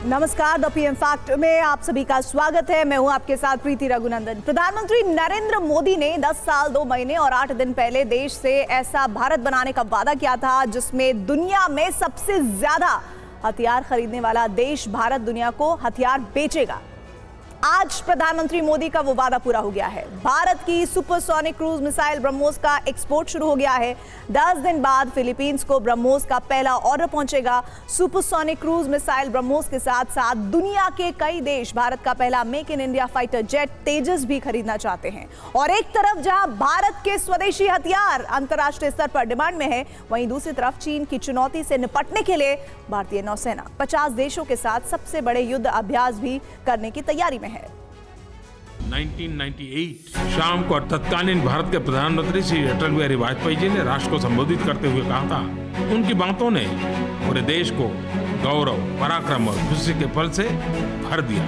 नमस्कार, the PM fact में आप सभी का स्वागत है। मैं हूं आपके साथ प्रीति रघुनंदन। प्रधानमंत्री नरेंद्र मोदी ने 10 साल 2 महीने और 8 दिन पहले देश से ऐसा भारत बनाने का वादा किया था जिसमें दुनिया में सबसे ज्यादा हथियार खरीदने वाला देश भारत दुनिया को हथियार बेचेगा। आज प्रधानमंत्री मोदी का वो वादा पूरा हो गया है। भारत की सुपरसोनिक क्रूज मिसाइल ब्रह्मोस का एक्सपोर्ट शुरू हो गया है। 10 दिन बाद फिलीपींस को ब्रह्मोस का पहला ऑर्डर पहुंचेगा। सुपरसोनिक क्रूज मिसाइल ब्रह्मोस के साथ साथ दुनिया के कई देश भारत का पहला make in India fighter jet Tejas भी खरीदना चाहते हैं। और एक तरफ जहां भारत के स्वदेशी हथियार अंतर्राष्ट्रीय स्तर पर डिमांड में है, वहीं दूसरी तरफ चीन की चुनौती से निपटने के लिए भारतीय नौसेना 50 देशों के साथ सबसे बड़े युद्ध अभ्यास भी करने की तैयारी में है। 1998 शाम को तत्कालीन भारत के प्रधानमंत्री श्री अटल बिहारी वाजपेयी जी ने राष्ट्र को संबोधित करते हुए कहा था, उनकी बातों ने पूरे देश को गौरव, पराक्रम और खुशी के पल से भर दिया।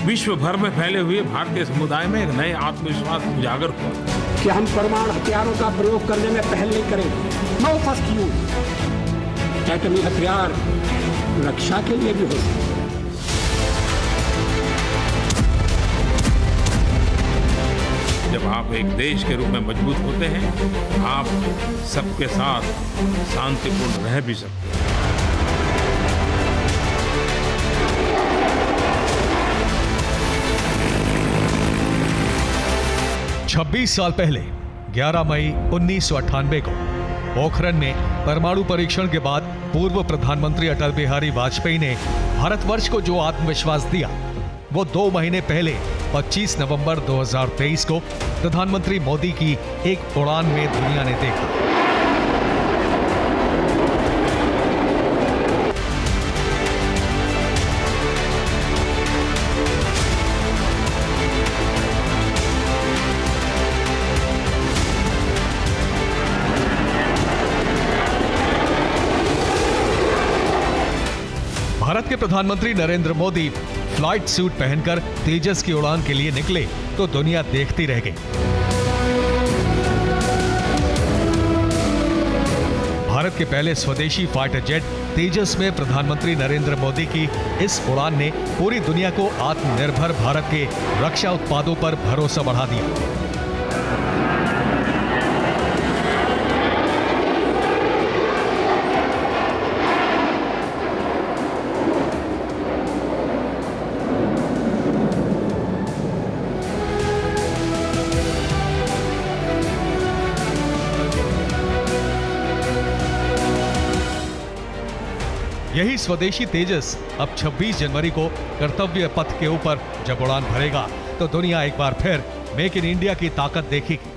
विश्व भर में फैले हुए भारतीय समुदाय में एक नए आत्मविश्वास उजागर हुआ कि हम परमाणु हथियारों का प्रयोग करने में पहल नहीं करेंगे। No first use. एटमी हथियार रक्षा के लिए भी हो सकते हैं। जब आप एक देश के रूप में मजबूत होते हैं, आप सबके साथ शांतिपूर्ण रह भी सकते हैं। छब्बीस साल पहले 11 मई 1998 को पोखरण में परमाणु परीक्षण के बाद पूर्व प्रधानमंत्री अटल बिहारी वाजपेयी ने भारतवर्ष को जो आत्मविश्वास दिया, वो 2 महीने पहले 25 नवंबर 2023 को प्रधानमंत्री मोदी की एक उड़ान में दुनिया ने देखा। भारत के प्रधानमंत्री नरेंद्र मोदी फ्लाइट सूट पहनकर तेजस की उड़ान के लिए निकले तो दुनिया देखती रह गई। भारत के पहले स्वदेशी फाइटर जेट तेजस में प्रधानमंत्री नरेंद्र मोदी की इस उड़ान ने पूरी दुनिया को आत्मनिर्भर भारत के रक्षा उत्पादों पर भरोसा बढ़ा दिया। यही स्वदेशी तेजस अब 26 जनवरी को कर्तव्य पथ के ऊपर जब उड़ान भरेगा तो दुनिया एक बार फिर मेक इन इंडिया की ताकत देखेगी।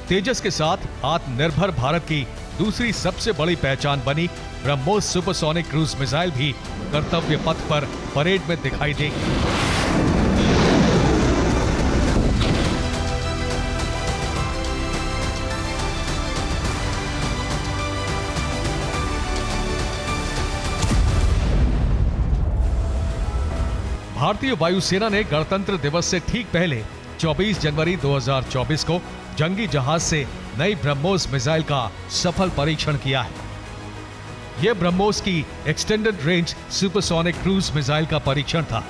तेजस के साथ आत्मनिर्भर भारत की दूसरी सबसे बड़ी पहचान बनी ब्रह्मोस सुपरसोनिक क्रूज मिसाइल भी कर्तव्य पथ पर परेड में दिखाई देगी। भारतीय वायुसेना ने गणतंत्र दिवस से ठीक पहले 24 जनवरी 2024 को जंगी जहाज से नई ब्रह्मोस मिसाइल का सफल परीक्षण किया है। यह ब्रह्मोस की extended range supersonic cruise missile का परीक्षण था।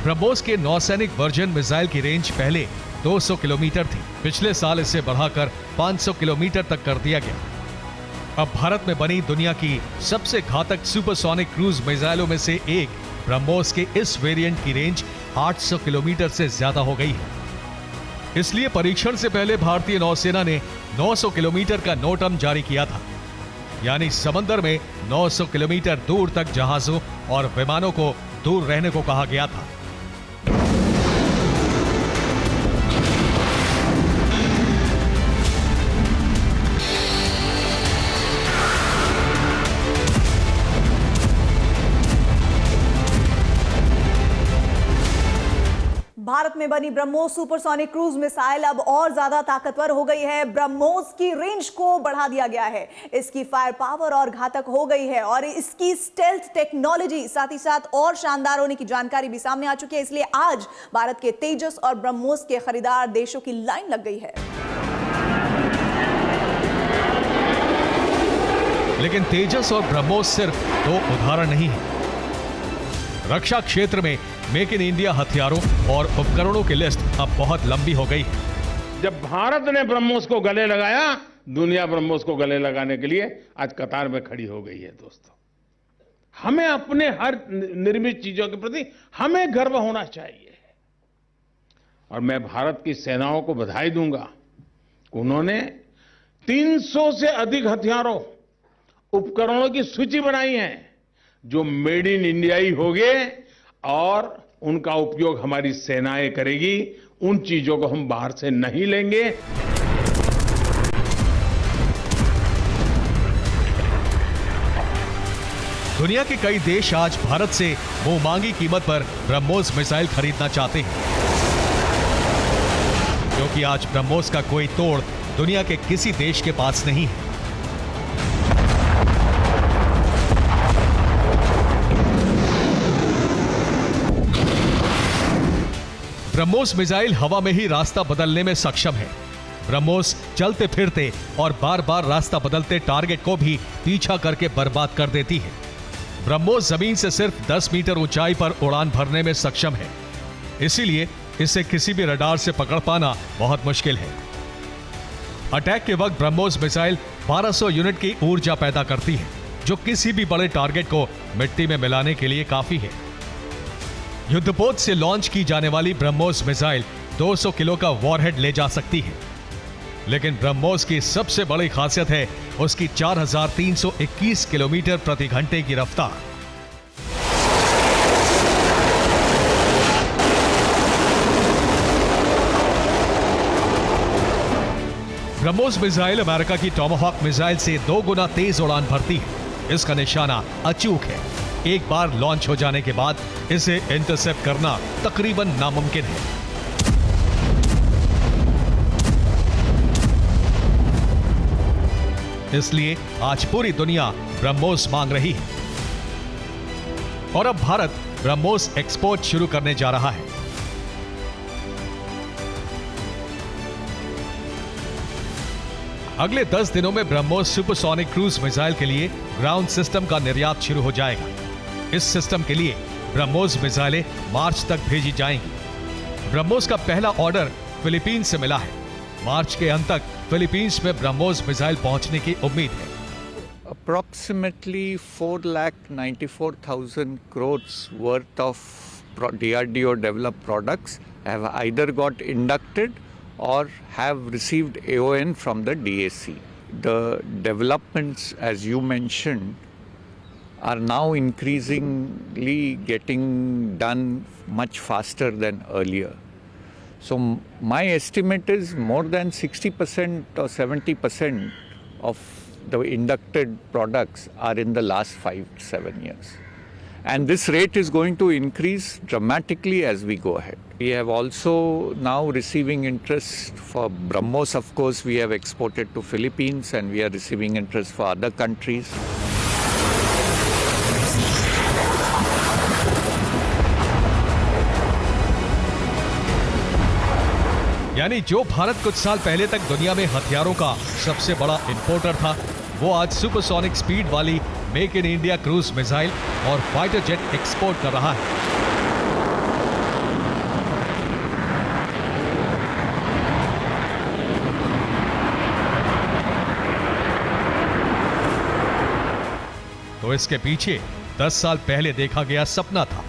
ब्रह्मोस के नौसैनिक वर्जन मिसाइल की रेंज पहले 200 किलोमीटर थी। पिछले साल इसे बढ़ाकर 500 किलोमीटर तक कर दिया गया। अब भारत में बनी दुनिया की सबसे घातक सुपरसोनिक क्रूज मिसाइलों में से एक ब्रह्मोस के इस वेरिएंट की रेंज 800 किलोमीटर से ज्यादा हो गई है। इसलिए परीक्षण से पहले भारतीय नौसेना ने 900 किलोमीटर का नोटम जारी किया था, यानी समंदर में 900 किलोमीटर दूर तक जहाजों और विमानों को दूर रहने को कहा गया था। भारत में बनी ब्रह्मोस सुपरसोनिक क्रूज मिसाइल अब और ज्यादा ताकतवर हो गई है। ब्रह्मोस की रेंज को बढ़ा दिया गया है, इसकी फायर पावर और घातक हो गई है और इसकी स्टेल्थ टेक्नोलॉजी साथ ही साथ और शानदार होने की जानकारी भी सामने आ चुकी है। इसलिए आज भारत के तेजस और ब्रह्मोस के खरीदार देशों की लाइन लग गई है। लेकिन तेजस और ब्रह्मोस सिर्फ दो उदाहरण नहीं है। रक्षा क्षेत्र में मेक इन इंडिया हथियारों और उपकरणों की लिस्ट अब बहुत लंबी हो गई है। जब भारत ने ब्रह्मोस को गले लगाया, दुनिया ब्रह्मोस को गले लगाने के लिए आज कतार में खड़ी हो गई है। दोस्तों, हमें अपने हर निर्मित चीजों के प्रति हमें गर्व होना चाहिए और मैं भारत की सेनाओं को बधाई दूंगा। उन्होंने 300 से अधिक हथियारों उपकरणों की सूची बनाई है जो मेड इन इंडिया ही होंगे और उनका उपयोग हमारी सेनाएं करेगी। उन चीजों को हम बाहर से नहीं लेंगे। दुनिया के कई देश आज भारत से मुंहमांगी कीमत पर ब्रह्मोस मिसाइल खरीदना चाहते हैं, क्योंकि आज ब्रह्मोस का कोई तोड़ दुनिया के किसी देश के पास नहीं है। ब्रह्मोस मिसाइल हवा में ही रास्ता बदलने में सक्षम है। ब्रह्मोस चलते फिरते और बार बार रास्ता बदलते टारगेट को भी पीछा करके बर्बाद कर देती है। ब्रह्मोस जमीन से सिर्फ 10 मीटर ऊंचाई पर उड़ान भरने में सक्षम है, इसीलिए इसे किसी भी रडार से पकड़ पाना बहुत मुश्किल है। अटैक के वक्त ब्रह्मोस मिसाइल 1200 यूनिट की ऊर्जा पैदा करती है, जो किसी भी बड़े टारगेट को मिट्टी में मिलाने के लिए काफी है। युद्धपोत से लॉन्च की जाने वाली ब्रह्मोस मिसाइल 200 किलो का वॉरहेड ले जा सकती है, लेकिन ब्रह्मोस की सबसे बड़ी खासियत है उसकी 4321 किलोमीटर प्रति घंटे की रफ्तार। ब्रह्मोस मिसाइल अमेरिका की टॉमाहॉक मिसाइल से 2 गुना तेज उड़ान भरती है। इसका निशाना अचूक है। एक बार लॉन्च हो जाने के बाद इसे इंटरसेप्ट करना तकरीबन नामुमकिन है। इसलिए आज पूरी दुनिया ब्रह्मोस मांग रही है और अब भारत ब्रह्मोस एक्सपोर्ट शुरू करने जा रहा है। अगले 10 दिनों में ब्रह्मोस सुपरसोनिक क्रूज मिसाइल के लिए ग्राउंड सिस्टम का निर्यात शुरू हो जाएगा। इस सिस्टम के लिए ब्रह्मोस मिसाइलें मार्च तक भेजी जाएंगी। ब्रह्मोस का पहला ऑर्डर फिलीपींस से मिला है। मार्च के अंत तक फिलीपींस में ब्रह्मोस मिसाइल पहुंचने की उम्मीद है। Approximately 4,94,000 crores worth of DRDO developed products have either got inducted or have received AON from the DAC. The developments, as you mentioned, are now increasingly getting done much faster than earlier. So my estimate is more than 60% or 70% of the inducted products are in the last 5-7 years. And this rate is going to increase dramatically as we go ahead. We have also now receiving interest for BrahMos. Of course, we have exported to Philippines and we are receiving interest for other countries. यानी जो भारत कुछ साल पहले तक दुनिया में हथियारों का सबसे बड़ा इंपोर्टर था, वो आज सुपरसोनिक स्पीड वाली make in India cruise missile और फाइटर जेट एक्सपोर्ट कर रहा है। तो इसके पीछे 10 साल पहले देखा गया सपना था।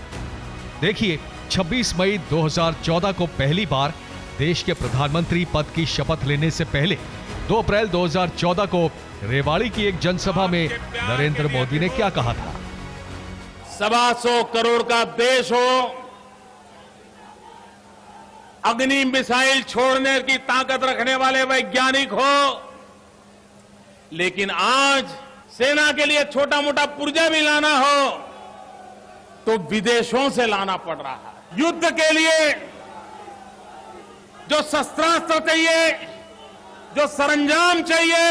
देखिए, 26 मई 2014 को पहली बार देश के प्रधानमंत्री पद की शपथ लेने से पहले 2 अप्रैल 2014 को रेवाड़ी की एक जनसभा में नरेंद्र मोदी ने क्या कहा था? 125 करोड़ का देश हो, अग्नि मिसाइल छोड़ने की ताकत रखने वाले वैज्ञानिक हो, लेकिन आज सेना के लिए छोटा मोटा पुर्जा भी लाना हो तो विदेशों से लाना पड़ रहा है। युद्ध के लिए जो शस्त्रास्त्र चाहिए, जो सरंजाम चाहिए,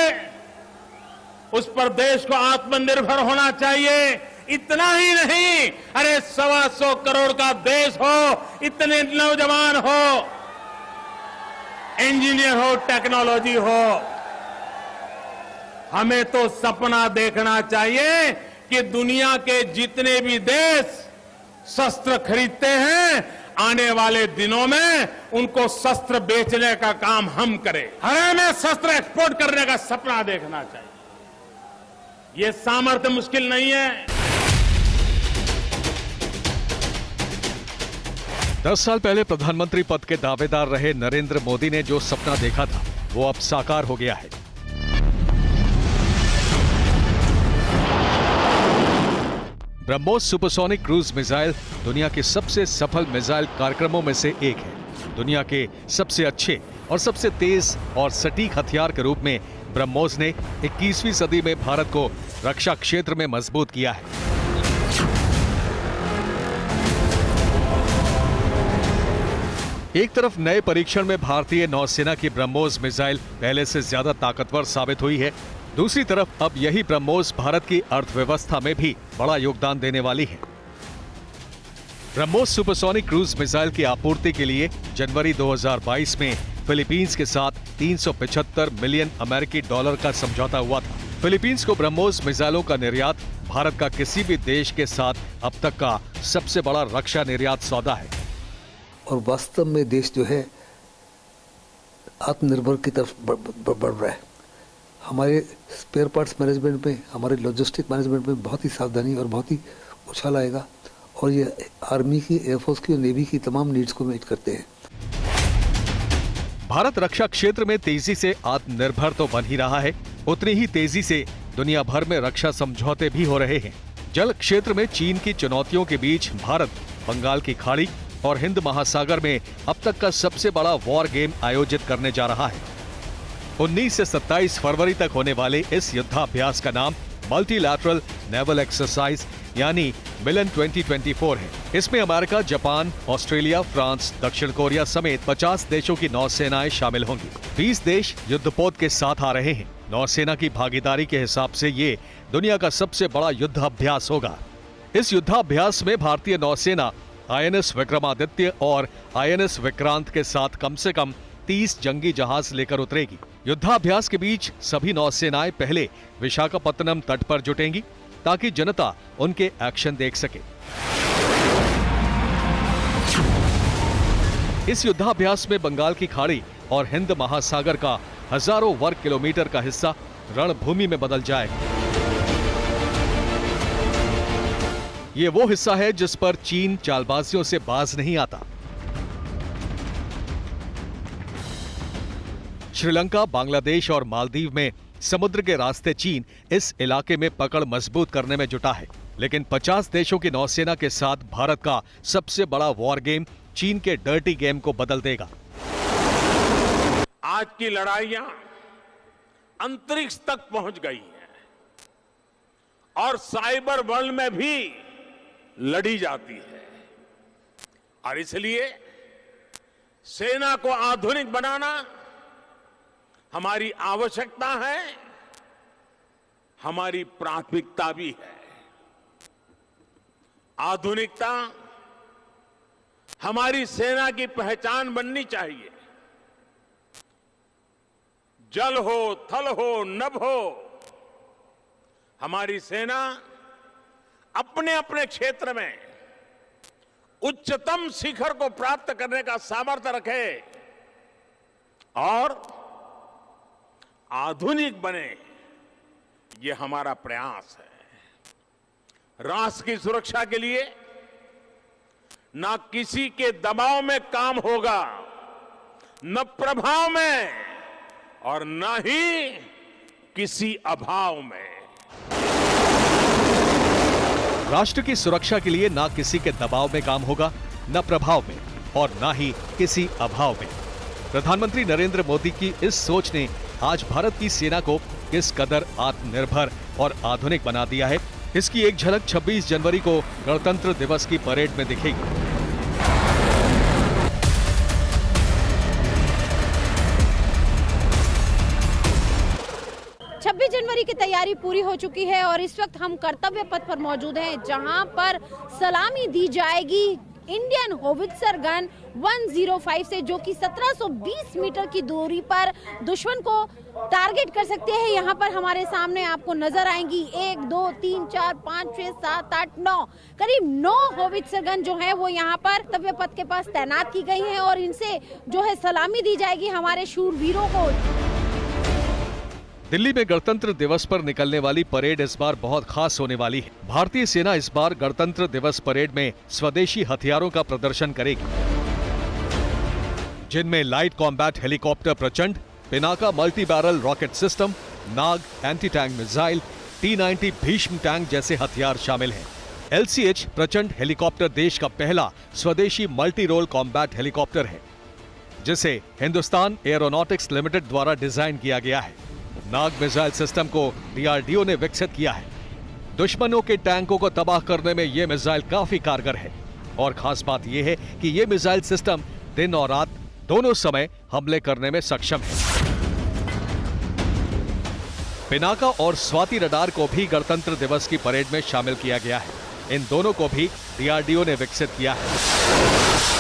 उस पर देश को आत्मनिर्भर होना चाहिए। इतना ही नहीं, अरे 125 करोड़ का देश हो, इतने नौजवान हो, इंजीनियर हो, टेक्नोलॉजी हो, हमें तो सपना देखना चाहिए कि दुनिया के जितने भी देश शस्त्र खरीदते हैं, आने वाले दिनों में उनको शस्त्र बेचने का काम हम करें। हमें शस्त्र एक्सपोर्ट करने का सपना देखना चाहिए। ये सामर्थ्य मुश्किल नहीं है। 10 साल पहले प्रधानमंत्री पद के दावेदार रहे नरेंद्र मोदी ने जो सपना देखा था वो अब साकार हो गया है। ब्रह्मोस सुपरसोनिक क्रूज मिसाइल दुनिया के सबसे सफल मिसाइल कार्यक्रमों में से एक है। दुनिया के सबसे अच्छे और सबसे तेज और सटीक हथियार के रूप में ब्रह्मोस ने 21वीं सदी में भारत को रक्षा क्षेत्र में मजबूत किया है। एक तरफ नए परीक्षण में भारतीय नौसेना की ब्रह्मोस मिसाइल पहले से ज्यादा ताकतवर साबित हुई है, दूसरी तरफ अब यही ब्रह्मोस भारत की अर्थव्यवस्था में भी बड़ा योगदान देने वाली है। ब्रह्मोस सुपरसोनिक क्रूज मिसाइल की आपूर्ति के लिए जनवरी 2022 में फिलीपींस के साथ 375 मिलियन अमेरिकी डॉलर का समझौता हुआ था। फिलीपींस को ब्रह्मोस मिसाइलों का निर्यात भारत का किसी भी देश के साथ अब तक का सबसे बड़ा रक्षा निर्यात सौदा है। और वास्तव में देश जो है आत्मनिर्भर की तरफ बढ़ रहा है। हमारे स्पेयर पार्ट्स मैनेजमेंट में, हमारे लॉजिस्टिक मैनेजमेंट में बहुत ही सावधानी और बहुत ही उछाल आएगा और ये आर्मी की, एयरफोर्स की और नेवी की तमाम नीड्स को मीट करते हैं। भारत रक्षा क्षेत्र में तेजी से आत्मनिर्भर तो बन ही रहा है, उतनी ही तेजी से दुनिया भर में रक्षा समझौते भी हो रहे हैं। जल क्षेत्र में चीन की चुनौतियों के बीच भारत बंगाल की खाड़ी और हिंद महासागर में अब तक का सबसे बड़ा वॉर गेम आयोजित करने जा रहा है। 19 से 27 फरवरी तक होने वाले इस युद्धाभ्यास का नाम मल्टीलैटरल नेवल एक्सरसाइज यानी मिलन 2024 है। इसमें अमेरिका, जापान, ऑस्ट्रेलिया, फ्रांस, दक्षिण कोरिया समेत 50 देशों की नौसेनाएं शामिल होंगी। 20 देश युद्धपोत के साथ आ रहे हैं। नौसेना की भागीदारी के हिसाब से ये दुनिया का सबसे बड़ा युद्धाभ्यास होगा। इस युद्धाभ्यास में भारतीय नौसेना INS विक्रमादित्य और INS विक्रांत के साथ कम से कम 30 जंगी जहाज लेकर उतरेगी। युद्धाभ्यास के बीच सभी नौसेनाएं पहले विशाखापत्तनम तट पर जुटेंगी ताकि जनता उनके एक्शन देख सके। इस युद्धाभ्यास में बंगाल की खाड़ी और हिंद महासागर का हजारों वर्ग किलोमीटर का हिस्सा रणभूमि में बदल जाएगा। ये वो हिस्सा है जिस पर चीन चालबाजियों से बाज नहीं आता। श्रीलंका, बांग्लादेश और मालदीव में समुद्र के रास्ते चीन इस इलाके में पकड़ मजबूत करने में जुटा है, लेकिन 50 देशों की नौसेना के साथ भारत का सबसे बड़ा वॉर गेम चीन के डर्टी गेम को बदल देगा। आज की लड़ाइयां अंतरिक्ष तक पहुंच गई हैं और साइबर वर्ल्ड में भी लड़ी जाती है और इसलिए सेना को आधुनिक बनाना हमारी आवश्यकता है, हमारी प्राथमिकता भी है। आधुनिकता हमारी सेना की पहचान बननी चाहिए। जल हो, थल हो, नभ हो, हमारी सेना अपने अपने क्षेत्र में उच्चतम शिखर को प्राप्त करने का सामर्थ्य रखे और आधुनिक बने, ये हमारा प्रयास है। राष्ट्र की सुरक्षा के लिए ना किसी के दबाव में काम होगा, न प्रभाव में और न ही किसी अभाव में। राष्ट्र की सुरक्षा के लिए ना किसी के दबाव में काम होगा, न प्रभाव में और ना ही किसी अभाव में। प्रधानमंत्री नरेंद्र मोदी की इस सोच ने आज भारत की सेना को किस कदर आत्मनिर्भर और आधुनिक बना दिया है, इसकी एक झलक 26 जनवरी को गणतंत्र दिवस की परेड में दिखेगी। 26 जनवरी की तैयारी पूरी हो चुकी है और इस वक्त हम कर्तव्य पथ पर मौजूद हैं, जहां पर सलामी दी जाएगी इंडियन होवित्जर गन 105 से, जो कि 1720 मीटर की दूरी पर दुश्मन को टारगेट कर सकते हैं। यहाँ पर हमारे सामने आपको नजर आएंगी 1, 2, 3, 4, 5, 6, 7, 8, 9 करीब 9 होवित्जर गन जो है वो यहाँ पर कर्तव्य पथ के पास तैनात की गई हैं और इनसे जो है सलामी दी जाएगी हमारे शूरवीरों को। दिल्ली में गणतंत्र दिवस पर निकलने वाली परेड इस बार बहुत खास होने वाली है। भारतीय सेना इस बार गणतंत्र दिवस परेड में स्वदेशी हथियारों का प्रदर्शन करेगी, जिनमें light combat helicopter Prachand, Pinaka multi barrel rocket system, Nag anti tank missile, T-90 Bhishma tank जैसे हथियार शामिल हैं। LCH प्रचंड हेलीकॉप्टर देश का पहला स्वदेशी मल्टी रोल कॉम्बैट हेलीकॉप्टर है, जिसे हिंदुस्तान एरोनॉटिक्स लिमिटेड द्वारा डिजाइन किया गया है। नाग मिसाइल सिस्टम को DRDO ने विकसित किया है। दुश्मनों के टैंकों को तबाह करने में यह मिसाइल काफी कारगर है और खास बात यह है कि यह मिसाइल सिस्टम दिन और रात दोनों समय हमले करने में सक्षम है। पिनाका और स्वाति रडार को भी गणतंत्र दिवस की परेड में शामिल किया गया है। इन दोनों को भी DRDO ने विकसित किया है।